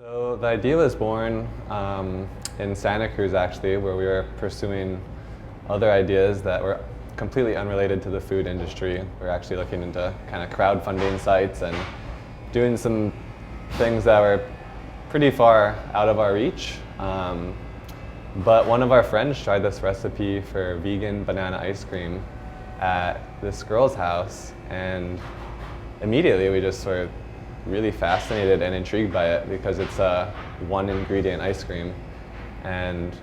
So the idea was born in Santa Cruz, actually, where we were pursuing other ideas that were completely unrelated to the food industry. We were actually looking into kind of crowdfunding sites and doing some things that were pretty far out of our reach. But one of our friends tried this recipe for vegan banana ice cream at this girl's house, and immediately we just were really fascinated and intrigued by it because it's a one ingredient ice cream. And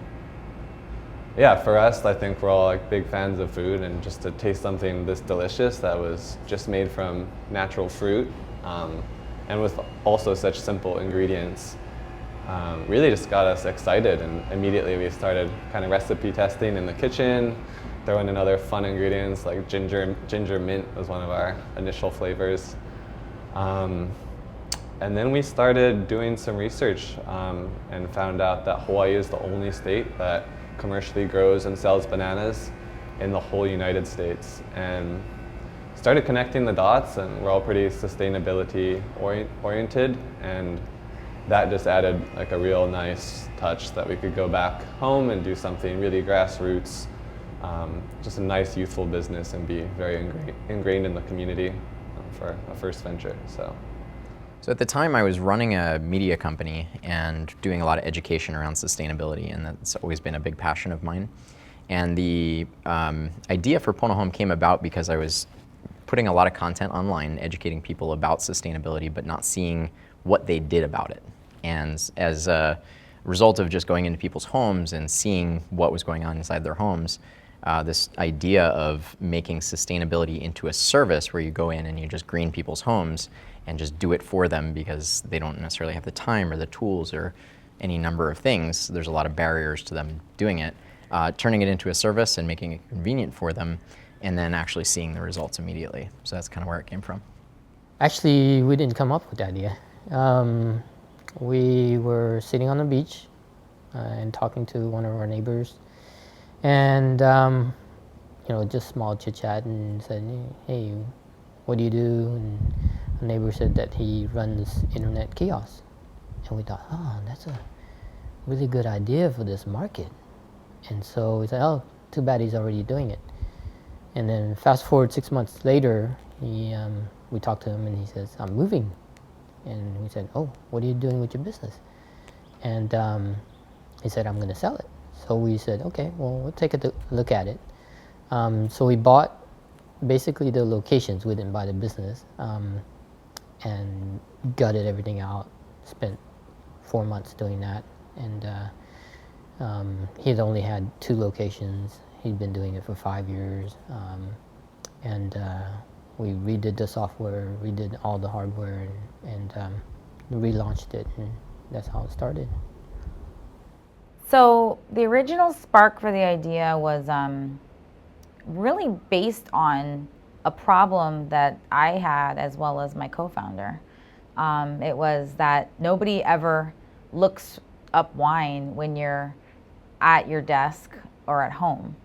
yeah, for us, I think we're all like big fans of food, and just to taste something this delicious that was just made from natural fruit and with also such simple ingredients really just got us excited. And immediately we started kind of recipe testing in the kitchen, throwing in other fun ingredients like ginger mint was one of our initial flavors. And then we started doing some research and found out that Hawaii is the only state that commercially grows and sells bananas in the whole United States, and started connecting the dots. And we're all pretty sustainability oriented, and that just added like a real nice touch that we could go back home and do something really grassroots, just a nice youthful business, and be very ingrained in the community for a first venture. So at the time I was running a media company and doing a lot of education around sustainability, and that's always been a big passion of mine. And the idea for Pono Home came about because I was putting a lot of content online, educating people about sustainability, but not seeing what they did about it. And as a result of just going into people's homes and seeing what was going on inside their homes, this idea of making sustainability into a service where you go in and you just green people's homes and just do it for them because they don't necessarily have the time or the tools or any number of things. There's a lot of barriers to them doing it. Turning it into a service and making it convenient for them, and then actually seeing the results immediately. So that's kind of where it came from. Actually, we didn't come up with the idea. We were sitting on the beach and talking to one of our neighbors, and just small chit chat, and said, "Hey, what do you do?" And the neighbor said that he runs internet kiosks, and we thought, "Oh, that's a really good idea for this market." And so we said, "Oh, too bad he's already doing it." And then fast forward 6 months later, we talked to him, and he says, "I'm moving." And we said, "Oh, what are you doing with your business?" And he said, "I'm going to sell it." So we said, "Okay, well, we'll take a look at it." So we bought basically the locations. We didn't buy the business, and gutted everything out. Spent 4 months doing that, and he had only had 2 locations. He'd been doing it for 5 years, and we redid the software, redid all the hardware, and relaunched it, and that's how it started. So the original spark for the idea was really based on a problem that I had as well as my co-founder. It was that nobody ever looks up wine when you're at your desk or at home.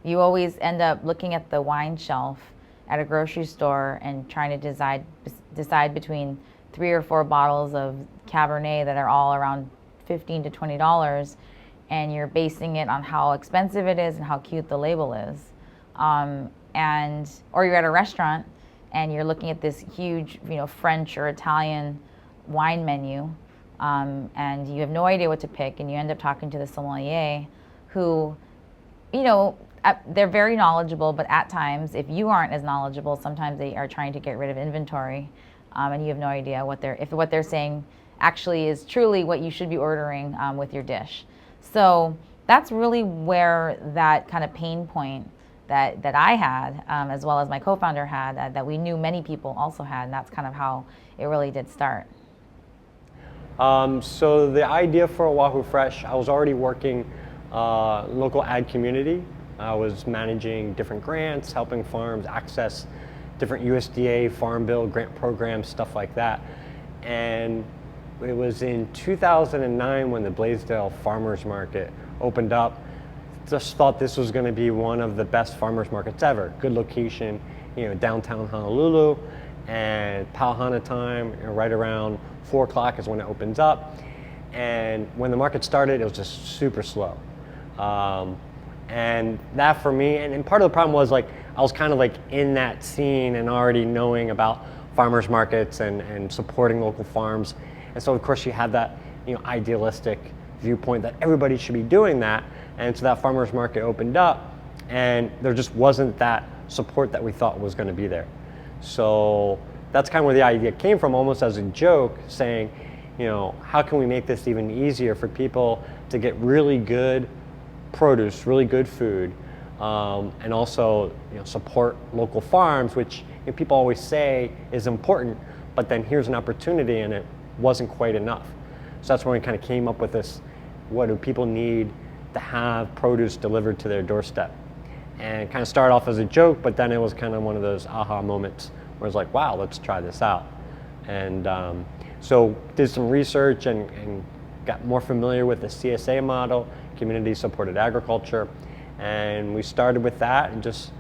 You always end up looking at the wine shelf at a grocery store and trying to decide between 3 or 4 bottles of Cabernet that are all around $15 to $20, and you're basing it on how expensive it is and how cute the label is. Or you're at a restaurant and you're looking at this huge, French or Italian wine menu, and you have no idea what to pick, and you end up talking to the sommelier who, they're very knowledgeable, but at times, if you aren't as knowledgeable, sometimes they are trying to get rid of inventory, and you have no idea if what they're saying actually is truly what you should be ordering with your dish. So that's really where that kind of pain point that I had, as well as my co-founder had, that we knew many people also had, and that's kind of how it really did start. So the idea for Oahu Fresh, I was already working local ag community. I was managing different grants, helping farms access different USDA Farm Bill grant programs, stuff like that. And it was in 2009 when the Blaisdell Farmers Market opened up. Just thought this was going to be one of the best farmers markets ever. Good location, downtown Honolulu, and Pauhana time, right around 4 o'clock is when it opens up. And when the market started, it was just super slow. And that for me, and part of the problem was like, I was kind of like in that scene and already knowing about farmers markets and supporting local farms. And so of course you had that, idealistic viewpoint that everybody should be doing that. And so that farmers market opened up and there just wasn't that support that we thought was going to be there. So that's kind of where the idea came from, almost as a joke, saying, how can we make this even easier for people to get really good produce, really good food, and also support local farms, which people always say is important, but then here's an opportunity and it wasn't quite enough. So that's when we kind of came up with this, what do people need to have produce delivered to their doorstep? And kind of started off as a joke, but then it was kind of one of those aha moments where it's like, wow, let's try this out. And so did some research and got more familiar with the CSA model, community supported agriculture. And we started with that and just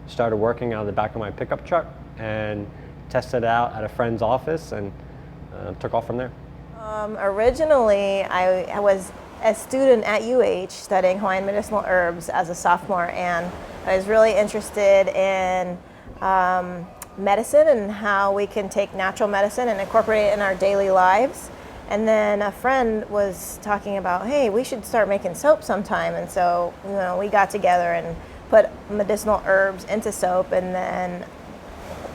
started working out of the back of my pickup truck and tested it out at a friend's office and took off from there. Originally, I was a student at UH studying Hawaiian medicinal herbs as a sophomore, and I was really interested in medicine and how we can take natural medicine and incorporate it in our daily lives. And then a friend was talking about, hey, we should start making soap sometime. And so, we got together and put medicinal herbs into soap. And then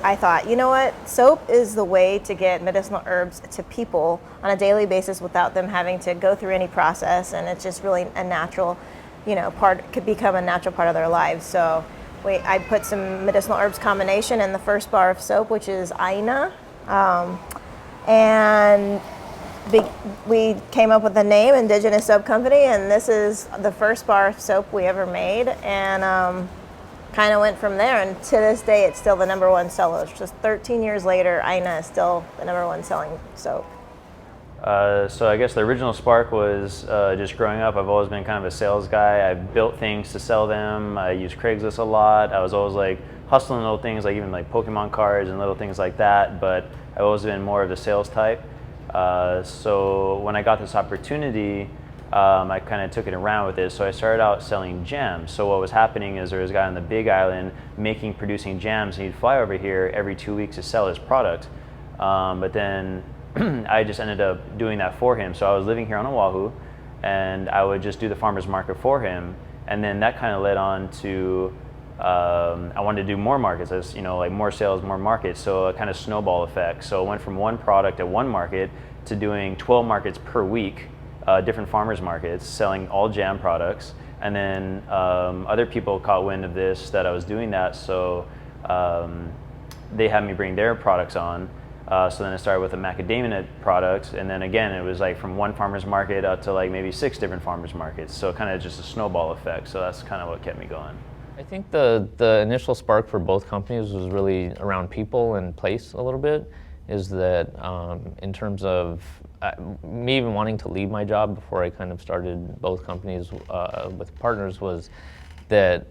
I thought, you know what? Soap is the way to get medicinal herbs to people on a daily basis without them having to go through any process. And it's just really a natural, could become a natural part of their lives. So I put some medicinal herbs combination in the first bar of soap, which is Aina. And we came up with the name Indigenous Soap Company, and this is the first bar of soap we ever made, and kind of went from there. And to this day, it's still the #1 seller. Just 13 years later, Aina is still the #1 selling soap. So I guess the original spark was just growing up. I've always been kind of a sales guy. I built things to sell them. I used Craigslist a lot. I was always like hustling little things, like even like Pokemon cards and little things like that. But I've always been more of the sales type. So when I got this opportunity, I kind of took it around with it. So I started out selling jams. So what was happening is there was a guy on the Big Island producing jams, and he'd fly over here every 2 weeks to sell his product. But then I just ended up doing that for him. So I was living here on Oahu, and I would just do the farmer's market for him. And then that kind of led on to I wanted to do more markets, as like more sales, more markets. So a kind of snowball effect. So it went from one product at one market to doing 12 markets per week, different farmers markets, selling all jam products. And then other people caught wind of this, that I was doing that. So they had me bring their products on. So then I started with a macadamia nut product, and then again it was like from one farmer's market up to like maybe 6 different farmers markets. So kind of just a snowball effect. So that's kind of what kept me going. I think the initial spark for both companies was really around people and place a little bit. Is that in terms of me even wanting to leave my job before I kind of started both companies with partners, was that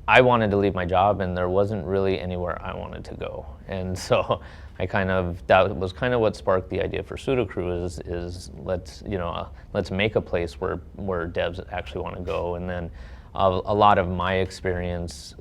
I wanted to leave my job and there wasn't really anywhere I wanted to go. And so that was kind of what sparked the idea for Pseudocrew is let's make a place where devs actually want to go. And then a lot of my experience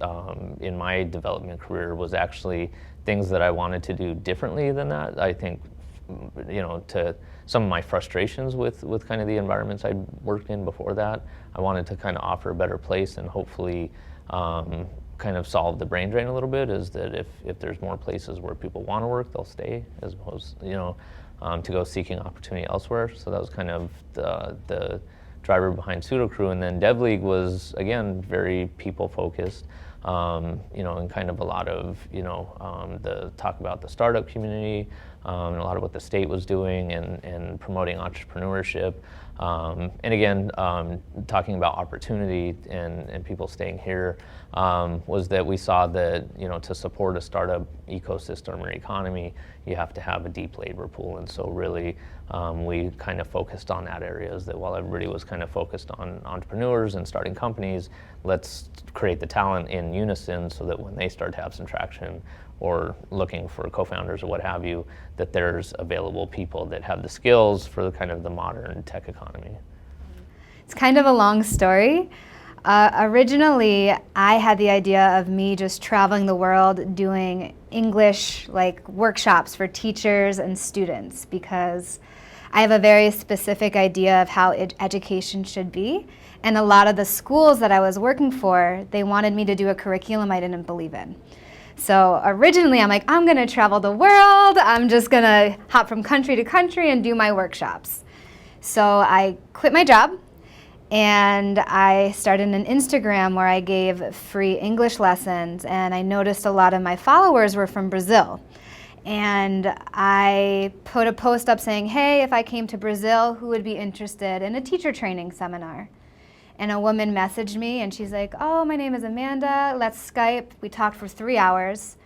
in my development career was actually things that I wanted to do differently than that. I think, to some of my frustrations with kind of the environments I'd worked in before that, I wanted to kind of offer a better place and hopefully kind of solve the brain drain a little bit, is that if there's more places where people want to work, they'll stay, as opposed to go seeking opportunity elsewhere. So that was kind of the driver behind Pseudocrew. And then DevLeague was, again, very people focused, and kind of a lot of the talk about the startup community, and a lot of what the state was doing and promoting entrepreneurship. And again, talking about opportunity and people staying here, was that we saw that, to support a startup ecosystem or economy, you have to have a deep labor pool. And so really, we kind of focused on that area, is that while everybody was kind of focused on entrepreneurs and starting companies, let's create the talent in unison so that when they start to have some traction or looking for co-founders or what have you, that there's available people that have the skills for the kind of the modern tech economy. It's kind of a long story. Originally, I had the idea of me just traveling the world doing English like workshops for teachers and students, because I have a very specific idea of how education should be. And a lot of the schools that I was working for, they wanted me to do a curriculum I didn't believe in. So originally I'm like, I'm gonna travel the world, I'm just gonna hop from country to country and do my workshops. So I quit my job and I started an Instagram where I gave free English lessons, and I noticed a lot of my followers were from Brazil. And I put a post up saying, hey, if I came to Brazil, who would be interested in a teacher training seminar? And a woman messaged me and she's like, oh, my name is Amanda, let's Skype. We talked for 3 hours.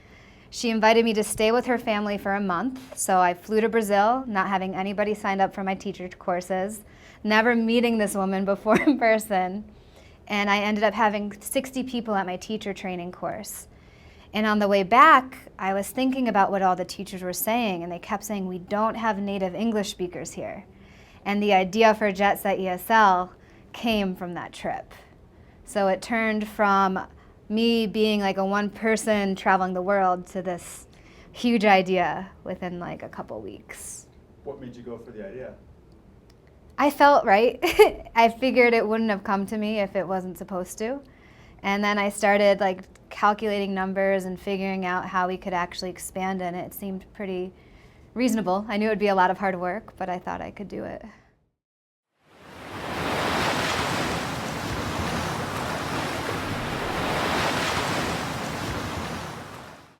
She invited me to stay with her family for a month. So I flew to Brazil, not having anybody signed up for my teacher courses, never meeting this woman before in person. And I ended up having 60 people at my teacher training course. And on the way back, I was thinking about what all the teachers were saying, and they kept saying, we don't have native English speakers here. And the idea for Jet Set ESL came from that trip. So it turned from me being like a one person traveling the world to this huge idea within like a couple weeks. What made you go for the idea? I felt right. I figured it wouldn't have come to me if it wasn't supposed to. And then I started like calculating numbers and figuring out how we could actually expand, and it seemed pretty reasonable. I knew it would be a lot of hard work, but I thought I could do it.